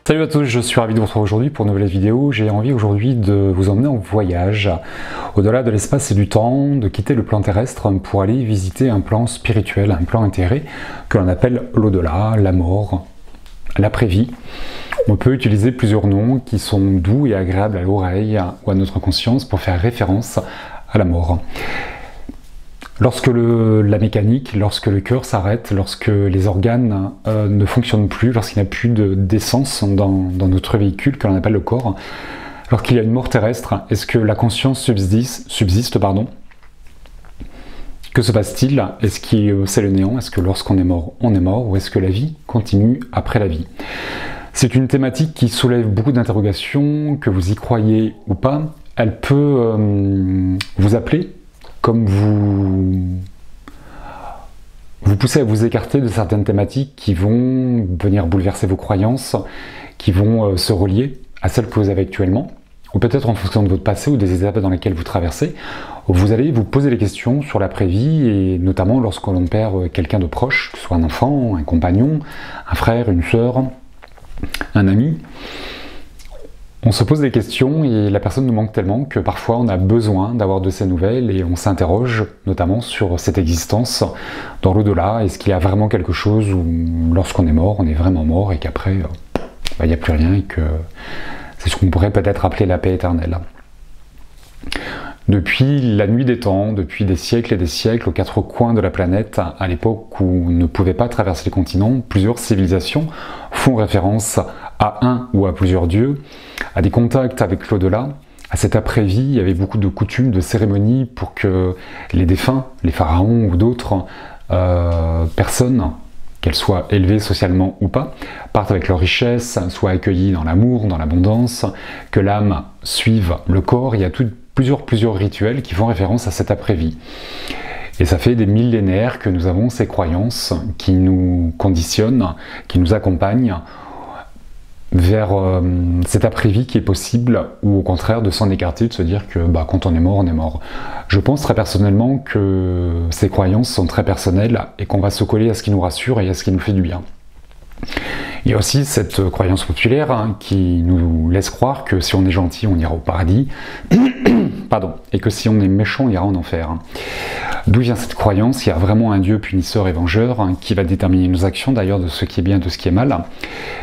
Salut à tous, je suis ravi de vous retrouver aujourd'hui pour une nouvelle vidéo. J'ai envie aujourd'hui de vous emmener en voyage, au-delà de l'espace et du temps, de quitter le plan terrestre pour aller visiter un plan spirituel, un plan intérêt que l'on appelle l'au-delà, la mort, l'après-vie. On peut utiliser plusieurs noms qui sont doux et agréables à l'oreille ou à notre conscience pour faire référence à la mort. Lorsque la mécanique, lorsque le cœur s'arrête, lorsque les organes ne fonctionnent plus, lorsqu'il n'y a plus d'essence dans notre véhicule que l'on appelle le corps, lorsqu'il y a une mort terrestre, est-ce que la conscience subsiste Que se passe-t-il? Est-ce que c'est le néant? Est-ce que lorsqu'on est mort, on est mort? Ou est-ce que la vie continue après la vie? C'est une thématique qui soulève beaucoup d'interrogations, que vous y croyez ou pas. Elle peut vous appeler, comme vous poussez à vous écarter de certaines thématiques qui vont venir bouleverser vos croyances, qui vont se relier à celles que vous avez actuellement, ou peut-être en fonction de votre passé ou des étapes dans lesquelles vous traversez, vous allez vous poser des questions sur l'après-vie, et notamment lorsque l'on perd quelqu'un de proche, que ce soit un enfant, un compagnon, un frère, une sœur, un ami. On se pose des questions et la personne nous manque tellement que parfois on a besoin d'avoir de ces nouvelles et on s'interroge notamment sur cette existence dans l'au-delà. Est-ce qu'il y a vraiment quelque chose où lorsqu'on est mort, on est vraiment mort et qu'après il n'y a plus rien et que c'est ce qu'on pourrait peut-être appeler la paix éternelle. Depuis la nuit des temps, depuis des siècles et des siècles, aux quatre coins de la planète, à l'époque où on ne pouvait pas traverser les continents, plusieurs civilisations font référence à un ou à plusieurs dieux, à des contacts avec l'au-delà, à cette après-vie. Il y avait beaucoup de coutumes, de cérémonies pour que les défunts, les pharaons ou d'autres personnes, qu'elles soient élevées socialement ou pas, partent avec leur richesse, soient accueillies dans l'amour, dans l'abondance, que l'âme suive le corps. Il y a plusieurs rituels qui font référence à cette après-vie. Et ça fait des millénaires que nous avons ces croyances qui nous conditionnent, qui nous accompagnent vers cette après-vie qui est possible, ou au contraire de s'en écarter, de se dire que quand on est mort, on est mort. Je pense très personnellement que ces croyances sont très personnelles et qu'on va se coller à ce qui nous rassure et à ce qui nous fait du bien. Il y a aussi cette croyance populaire qui nous laisse croire que si on est gentil, on ira au paradis, pardon, et que si on est méchant, on ira en enfer. D'où vient cette croyance? Il y a vraiment un Dieu punisseur et vengeur qui va déterminer nos actions, d'ailleurs, de ce qui est bien et de ce qui est mal.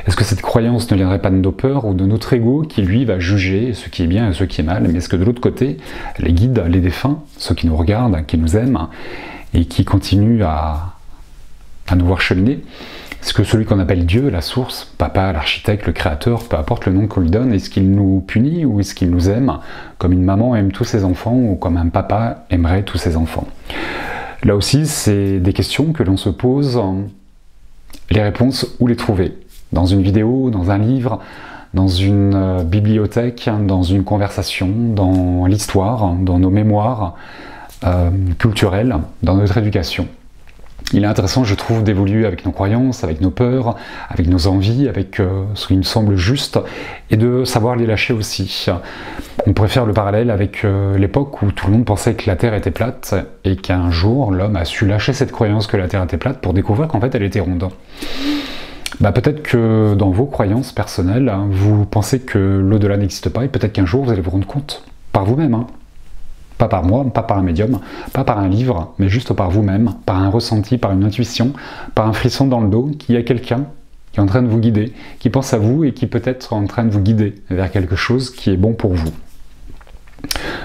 Est-ce que cette croyance ne viendrait pas de nos peurs ou de notre ego qui, lui, va juger ce qui est bien et ce qui est mal? Mais est-ce que de l'autre côté, les guides, les défunts, ceux qui nous regardent, qui nous aiment et qui continuent à nous voir cheminer, est-ce que celui qu'on appelle Dieu, la source, papa, l'architecte, le créateur, peu importe le nom qu'on lui donne, est-ce qu'il nous punit ou est-ce qu'il nous aime comme une maman aime tous ses enfants ou comme un papa aimerait tous ses enfants? Là aussi, c'est des questions que l'on se pose. Les réponses, où les trouver? Dans une vidéo, dans un livre, dans une bibliothèque, dans une conversation, dans l'histoire, dans nos mémoires culturelles, dans notre éducation. Il est intéressant, je trouve, d'évoluer avec nos croyances, avec nos peurs, avec nos envies, avec ce qui me semble juste, et de savoir les lâcher aussi. On pourrait faire le parallèle avec l'époque où tout le monde pensait que la Terre était plate, et qu'un jour, l'homme a su lâcher cette croyance que la Terre était plate pour découvrir qu'en fait elle était ronde. Peut-être que dans vos croyances personnelles, vous pensez que l'au-delà n'existe pas, et peut-être qu'un jour vous allez vous rendre compte, par vous-même, pas par moi, pas par un médium, pas par un livre, mais juste par vous-même, par un ressenti, par une intuition, par un frisson dans le dos, qu'il y a quelqu'un qui est en train de vous guider, qui pense à vous et qui peut être en train de vous guider vers quelque chose qui est bon pour vous.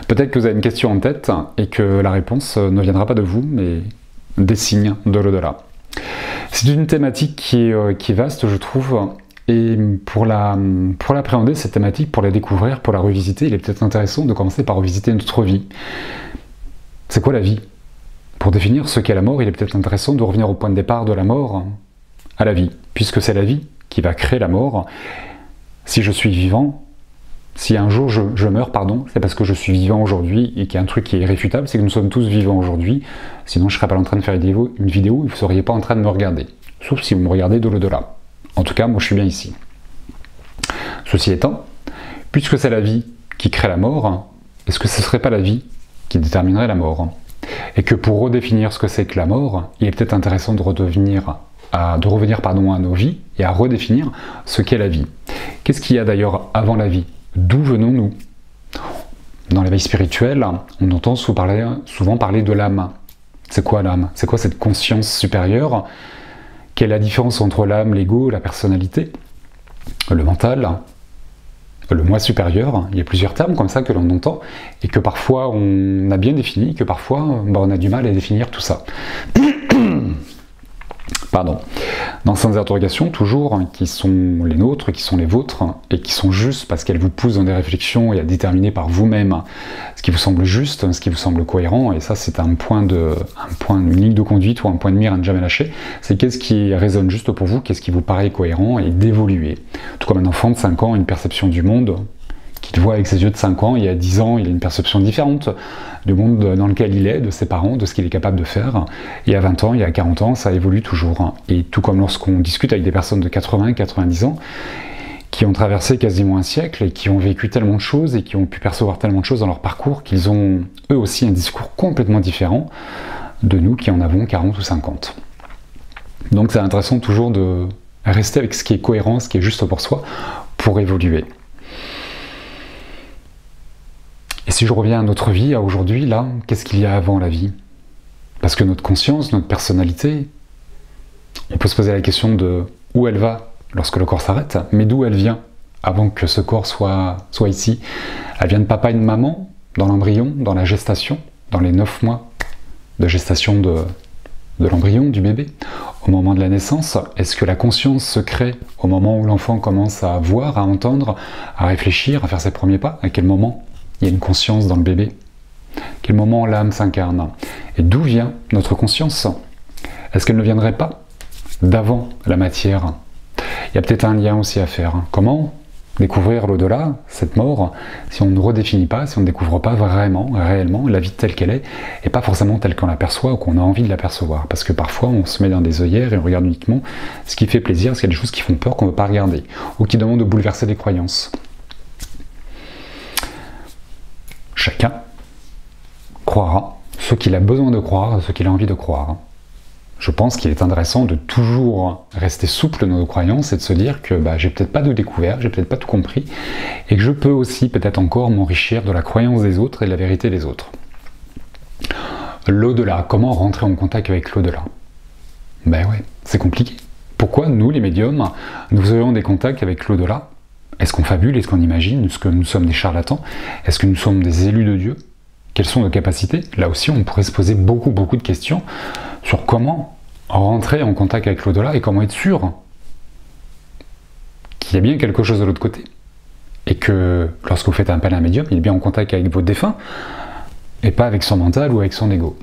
Peut-être que vous avez une question en tête et que la réponse ne viendra pas de vous, mais des signes de l'au-delà. C'est une thématique qui est vaste, je trouve. Et pour l'appréhender, cette thématique, pour la découvrir, pour la revisiter, il est peut-être intéressant de commencer par revisiter notre vie. C'est quoi la vie? Pour définir ce qu'est la mort, il est peut-être intéressant de revenir au point de départ de la mort, à la vie, puisque c'est la vie qui va créer la mort. Si je suis vivant, si un jour je meurs, c'est parce que je suis vivant aujourd'hui et qu'il y a un truc qui est irréfutable, c'est que nous sommes tous vivants aujourd'hui. Sinon, je ne serais pas en train de faire une vidéo où vous ne seriez pas en train de me regarder. Sauf si vous me regardez de l'au-delà. En tout cas, moi je suis bien ici. Ceci étant, puisque c'est la vie qui crée la mort, est-ce que ce ne serait pas la vie qui déterminerait la mort? Et que pour redéfinir ce que c'est que la mort, il est peut-être intéressant de redevenir de revenir à nos vies et à redéfinir ce qu'est la vie. Qu'est-ce qu'il y a d'ailleurs avant la vie? D'où venons-nous? Dans l'éveil spirituel, on entend souvent parler de l'âme. C'est quoi l'âme? C'est quoi cette conscience supérieure? Quelle est la différence entre l'âme, l'ego, la personnalité, le mental, le moi supérieur? Il y a plusieurs termes comme ça que l'on entend et que parfois on a bien défini, que parfois on a du mal à définir tout ça. Pardon. Dans ces interrogations, toujours, qui sont les nôtres, qui sont les vôtres, et qui sont justes parce qu'elles vous poussent dans des réflexions et à déterminer par vous-même ce qui vous semble juste, ce qui vous semble cohérent, et ça c'est une ligne de conduite ou un point de mire à ne jamais lâcher, c'est qu'est-ce qui résonne juste pour vous, qu'est-ce qui vous paraît cohérent, et d'évoluer. Tout comme un enfant de 5 ans a une perception du monde, qu'il voit avec ses yeux de 5 ans, il y a 10 ans, il a une perception différente du monde dans lequel il est, de ses parents, de ce qu'il est capable de faire. Il y a 20 ans, il y a 40 ans, ça évolue toujours. Et tout comme lorsqu'on discute avec des personnes de 80, 90 ans, qui ont traversé quasiment un siècle et qui ont vécu tellement de choses et qui ont pu percevoir tellement de choses dans leur parcours qu'ils ont eux aussi un discours complètement différent de nous qui en avons 40 ou 50. Donc c'est intéressant toujours de rester avec ce qui est cohérent, ce qui est juste pour soi, pour évoluer. Et si je reviens à notre vie, à aujourd'hui, là, qu'est-ce qu'il y a avant la vie? Parce que notre conscience, notre personnalité, on peut se poser la question de où elle va lorsque le corps s'arrête, mais d'où elle vient avant que ce corps soit ici. Elle vient de papa et de maman, dans l'embryon, dans la gestation, dans les 9 mois de gestation de l'embryon, du bébé. Au moment de la naissance, est-ce que la conscience se crée au moment où l'enfant commence à voir, à entendre, à réfléchir, à faire ses premiers pas? À quel moment il y a une conscience dans le bébé? À quel moment l'âme s'incarne? Et d'où vient notre conscience? Est-ce qu'elle ne viendrait pas d'avant la matière? Il y a peut-être un lien aussi à faire. Comment découvrir l'au-delà, cette mort, si on ne redéfinit pas, si on ne découvre pas vraiment, réellement, la vie telle qu'elle est, et pas forcément telle qu'on l'aperçoit ou qu'on a envie de l'apercevoir. Parce que parfois, on se met dans des œillères et on regarde uniquement ce qui fait plaisir, parce qu'il y a des choses qui font peur qu'on ne veut pas regarder, ou qui demandent de bouleverser des croyances. Chacun croira ce qu'il a besoin de croire, ce qu'il a envie de croire. Je pense qu'il est intéressant de toujours rester souple dans nos croyances et de se dire que j'ai peut-être pas tout découvert, j'ai peut-être pas tout compris, et que je peux aussi peut-être encore m'enrichir de la croyance des autres et de la vérité des autres. L'au-delà, comment rentrer en contact avec l'au-delà? Ben ouais, c'est compliqué. Pourquoi nous, les médiums, nous aurions des contacts avec l'au-delà? Est-ce qu'on fabule? Est-ce qu'on imagine? Est-ce que nous sommes des charlatans? Est-ce que nous sommes des élus de Dieu? Quelles sont nos capacités? Là aussi, on pourrait se poser beaucoup de questions sur comment rentrer en contact avec l'au-delà et comment être sûr qu'il y a bien quelque chose de l'autre côté. Et que lorsque vous faites appel à un médium, il est bien en contact avec votre défunt et pas avec son mental ou avec son ego.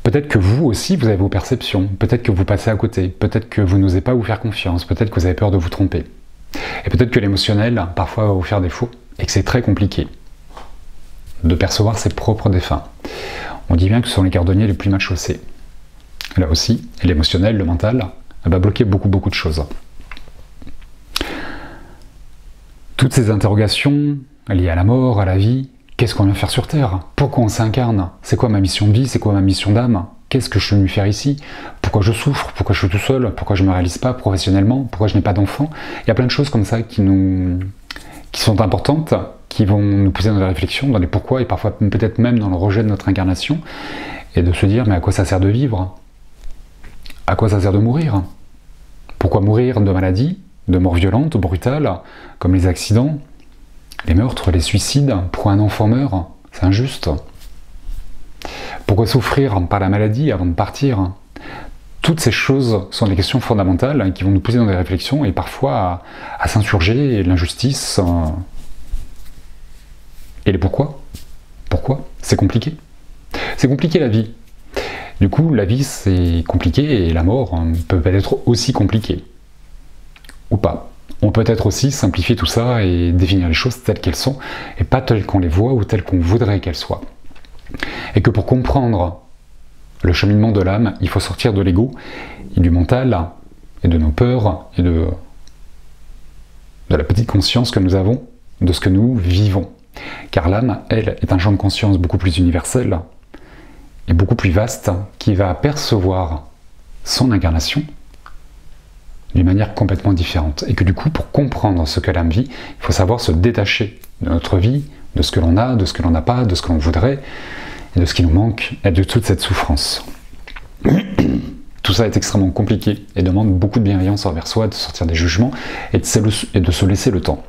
Peut-être que vous aussi, vous avez vos perceptions, peut-être que vous passez à côté, peut-être que vous n'osez pas vous faire confiance, peut-être que vous avez peur de vous tromper. Et peut-être que l'émotionnel, parfois, va vous faire défaut, et que c'est très compliqué de percevoir ses propres défunts. On dit bien que ce sont les cordonniers les plus mal chaussés. Là aussi, l'émotionnel, le mental, va bloquer beaucoup de choses. Toutes ces interrogations liées à la mort, à la vie, qu'est-ce qu'on vient faire sur Terre? Pourquoi on s'incarne? C'est quoi ma mission de vie? C'est quoi ma mission d'âme? Qu'est-ce que je suis venu faire ici? Pourquoi je souffre? Pourquoi je suis tout seul? Pourquoi je ne me réalise pas professionnellement? Pourquoi je n'ai pas d'enfant? Il y a plein de choses comme ça qui sont importantes, qui vont nous pousser dans la réflexion, dans les pourquoi, et parfois peut-être même dans le rejet de notre incarnation, et de se dire, mais à quoi ça sert de vivre? À quoi ça sert de mourir? Pourquoi mourir de maladies, de morts violentes, brutales, comme les accidents, les meurtres, les suicides? Pourquoi un enfant meurt? C'est injuste. Pourquoi souffrir par la maladie avant de partir? Toutes ces choses sont des questions fondamentales qui vont nous pousser dans des réflexions et parfois à s'insurger, l'injustice. Et les pourquoi? Pourquoi? C'est compliqué. C'est compliqué la vie. Du coup, la vie c'est compliqué et la mort peut être aussi compliquée. Ou pas. On peut être aussi simplifier tout ça et définir les choses telles qu'elles sont et pas telles qu'on les voit ou telles qu'on voudrait qu'elles soient. Et que pour comprendre le cheminement de l'âme, il faut sortir de l'ego et du mental et de nos peurs et de la petite conscience que nous avons de ce que nous vivons. Car l'âme, elle, est un champ de conscience beaucoup plus universel est beaucoup plus vaste, qui va percevoir son incarnation d'une manière complètement différente. Et que du coup, pour comprendre ce que l'âme vit, il faut savoir se détacher de notre vie, de ce que l'on a, de ce que l'on n'a pas, de ce que l'on voudrait, et de ce qui nous manque, et de toute cette souffrance. Tout ça est extrêmement compliqué et demande beaucoup de bienveillance envers soi, de sortir des jugements et de se laisser le temps.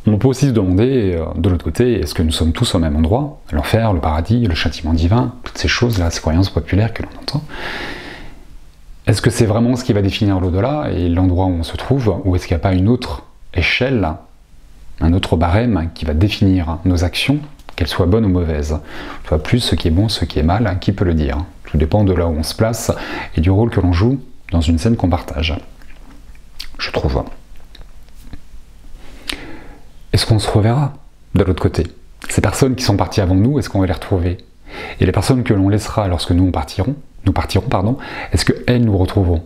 On peut aussi se demander, de l'autre côté, est-ce que nous sommes tous au même endroit? L'enfer, le paradis, le châtiment divin, toutes ces choses-là, ces croyances populaires que l'on entend. Est-ce que c'est vraiment ce qui va définir l'au-delà et l'endroit où on se trouve, ou est-ce qu'il n'y a pas une autre échelle, un autre barème qui va définir nos actions, qu'elles soient bonnes ou mauvaises? Soit plus ce qui est bon, ce qui est mal, qui peut le dire? Tout dépend de là où on se place et du rôle que l'on joue dans une scène qu'on partage, je trouve. Est-ce qu'on se reverra de l'autre côté? Ces personnes qui sont parties avant nous, est-ce qu'on va les retrouver? Et les personnes que l'on laissera lorsque nous partirons, est-ce qu'elles nous retrouveront?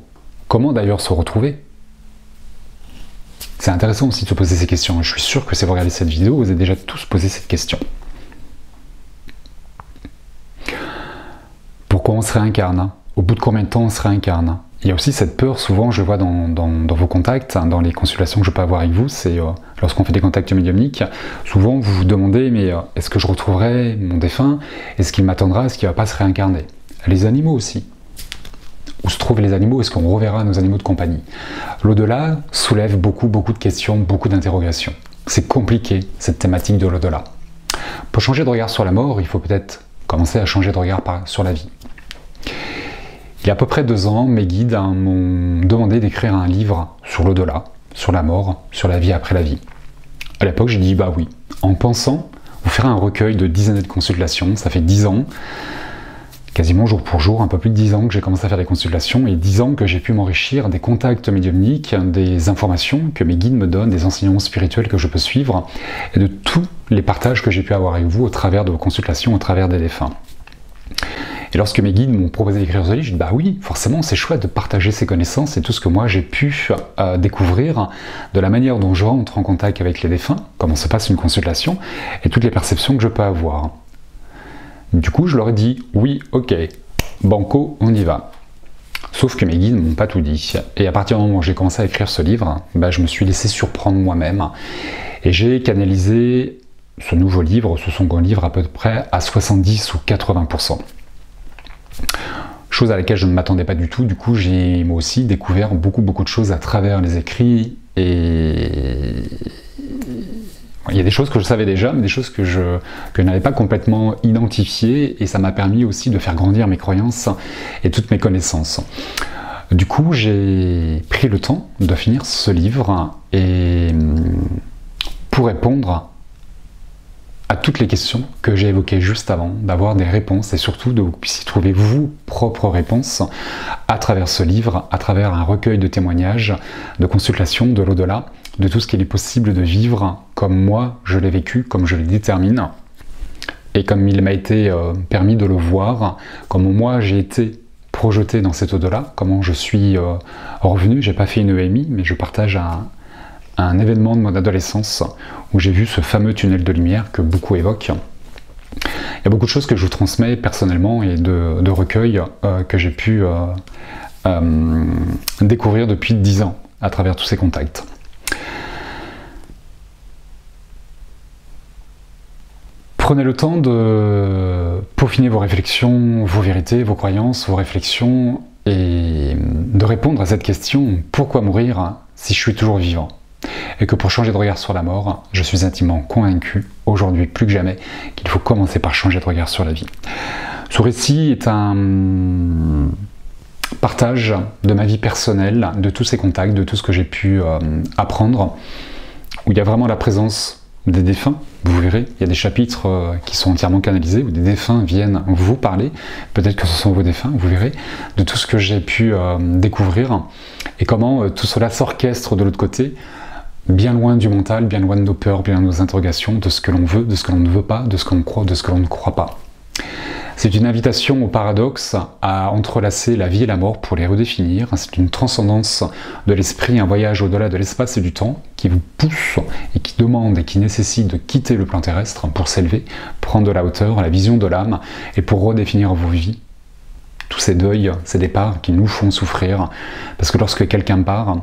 Comment d'ailleurs se retrouver? C'est intéressant aussi de se poser ces questions. Je suis sûr que si vous regardez cette vidéo, vous avez déjà tous posé cette question. Pourquoi on se réincarne? Au bout de combien de temps on se réincarne? Il y a aussi cette peur, souvent je vois dans vos contacts, dans les consultations que je peux avoir avec vous, c'est lorsqu'on fait des contacts médiumniques, souvent vous vous demandez, mais est-ce que je retrouverai mon défunt? Est-ce qu'il m'attendra? Est-ce qu'il ne va pas se réincarner? Les animaux aussi. Où se trouvent les animaux? Est-ce qu'on reverra nos animaux de compagnie? L'au-delà soulève beaucoup de questions, beaucoup d'interrogations. C'est compliqué, cette thématique de l'au-delà. Pour changer de regard sur la mort, il faut peut-être commencer à changer de regard sur la vie. Il y a à peu près 2 ans, mes guides m'ont demandé d'écrire un livre sur l'au-delà, sur la mort, sur la vie après la vie. À l'époque, j'ai dit bah oui, en pensant vous faire un recueil de 10 années de consultations. Ça fait 10 ans, quasiment jour pour jour, un peu plus de 10 ans que j'ai commencé à faire des consultations et 10 ans que j'ai pu m'enrichir des contacts médiumniques, des informations que mes guides me donnent, des enseignements spirituels que je peux suivre et de tous les partages que j'ai pu avoir avec vous au travers de vos consultations, au travers des défunts. Et lorsque mes guides m'ont proposé d'écrire ce livre, j'ai dit bah oui, forcément c'est chouette de partager ces connaissances et tout ce que moi j'ai pu découvrir de la manière dont je rentre en contact avec les défunts, comment se passe une consultation et toutes les perceptions que je peux avoir. Du coup je leur ai dit oui, ok, banco, on y va. Sauf que mes guides ne m'ont pas tout dit. Et à partir du moment où j'ai commencé à écrire ce livre, bah, je me suis laissé surprendre moi-même et j'ai canalisé ce nouveau livre, ce second livre à peu près à 70 ou 80%. Chose à laquelle je ne m'attendais pas du tout, du coup j'ai moi aussi découvert beaucoup de choses à travers les écrits et il y a des choses que je savais déjà, mais des choses que je n'avais pas complètement identifiées et ça m'a permis aussi de faire grandir mes croyances et toutes mes connaissances. Du coup j'ai pris le temps de finir ce livre et pour répondre à toutes les questions que j'ai évoquées juste avant, d'avoir des réponses et surtout de vous puissiez trouver vos propres réponses à travers ce livre, à travers un recueil de témoignages, de consultations de l'au-delà, de tout ce qu'il est possible de vivre comme moi je l'ai vécu, comme je le détermine et comme il m'a été permis de le voir, comment moi j'ai été projeté dans cet au-delà, comment je suis revenu. J'ai pas fait une EMI, mais je partage un événement de mon adolescence où j'ai vu ce fameux tunnel de lumière que beaucoup évoquent. Il y a beaucoup de choses que je vous transmets personnellement et de recueils que j'ai pu découvrir depuis 10 ans à travers tous ces contacts. Prenez le temps de peaufiner vos réflexions, vos vérités, vos croyances, vos réflexions et de répondre à cette question « Pourquoi mourir si je suis toujours vivant ?» Et que pour changer de regard sur la mort, je suis intimement convaincu, aujourd'hui plus que jamais, qu'il faut commencer par changer de regard sur la vie. Ce récit est un partage de ma vie personnelle, de tous ces contacts, de tout ce que j'ai pu apprendre, où il y a vraiment la présence des défunts. Vous verrez, il y a des chapitres qui sont entièrement canalisés, où des défunts viennent vous parler, peut-être que ce sont vos défunts, vous verrez, de tout ce que j'ai pu découvrir, et comment tout cela s'orchestre de l'autre côté, bien loin du mental, bien loin de nos peurs, bien loin de nos interrogations, de ce que l'on veut, de ce que l'on ne veut pas, de ce que l'on croit, de ce que l'on ne croit pas. C'est une invitation au paradoxe, à entrelacer la vie et la mort pour les redéfinir. C'est une transcendance de l'esprit, un voyage au-delà de l'espace et du temps qui vous pousse et qui demande et qui nécessite de quitter le plan terrestre pour s'élever, prendre de la hauteur, la vision de l'âme et pour redéfinir vos vies. Tous ces deuils, ces départs qui nous font souffrir, parce que lorsque quelqu'un part,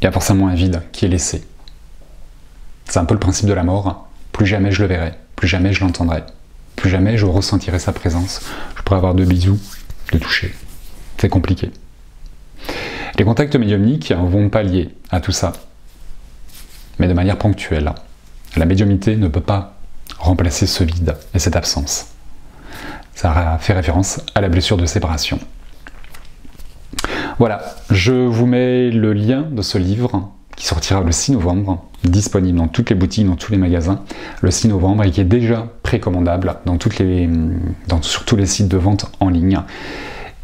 il y a forcément un vide qui est laissé. C'est un peu le principe de la mort. Plus jamais je le verrai, plus jamais je l'entendrai, plus jamais je ressentirai sa présence. Je pourrais avoir de bisous, de toucher. C'est compliqué. Les contacts médiumniques vont pallier à tout ça, mais de manière ponctuelle. La médiumnité ne peut pas remplacer ce vide et cette absence. Ça fait référence à la blessure de séparation. Voilà, je vous mets le lien de ce livre qui sortira le 6 novembre, disponible dans toutes les boutiques, dans tous les magasins, le 6 novembre, et qui est déjà précommandable sur tous les sites de vente en ligne,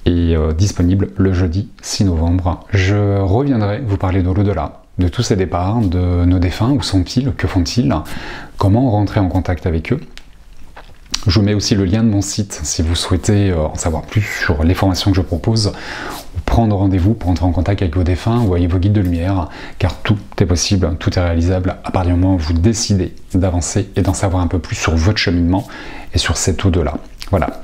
et disponible le jeudi 6 novembre. Je reviendrai vous parler de l'au-delà, de tous ces départs, de nos défunts, où sont-ils, que font-ils, comment rentrer en contact avec eux. Je vous mets aussi le lien de mon site si vous souhaitez en savoir plus sur les formations que je propose, ou prendre rendez-vous pour entrer en contact avec vos défunts ou avec vos guides de lumière, car tout est possible, tout est réalisable à partir du moment où vous décidez d'avancer et d'en savoir un peu plus sur votre cheminement et sur cet au-delà. Voilà.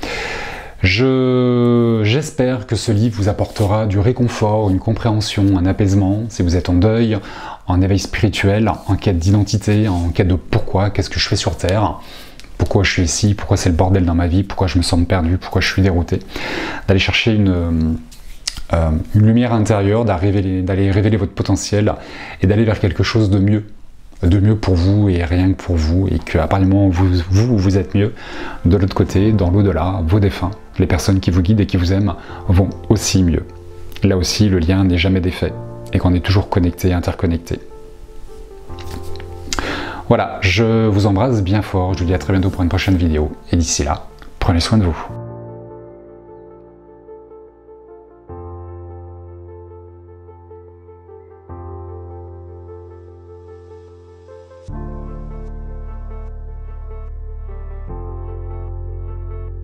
J'espère que ce livre vous apportera du réconfort, une compréhension, un apaisement, si vous êtes en deuil, en éveil spirituel, en quête d'identité, en quête de pourquoi, qu'est-ce que je fais sur Terre, pourquoi je suis ici, pourquoi c'est le bordel dans ma vie, pourquoi je me sens perdu, pourquoi je suis dérouté, d'aller chercher une lumière intérieure, d'aller révéler votre potentiel et d'aller vers quelque chose de mieux pour vous et rien que pour vous, et qu'à partir du moment où vous êtes mieux, de l'autre côté, dans l'au-delà, vos défunts, les personnes qui vous guident et qui vous aiment vont aussi mieux. Là aussi, le lien n'est jamais défait et qu'on est toujours connecté et interconnecté. Voilà, je vous embrasse bien fort, je vous dis à très bientôt pour une prochaine vidéo, et d'ici là, prenez soin de vous.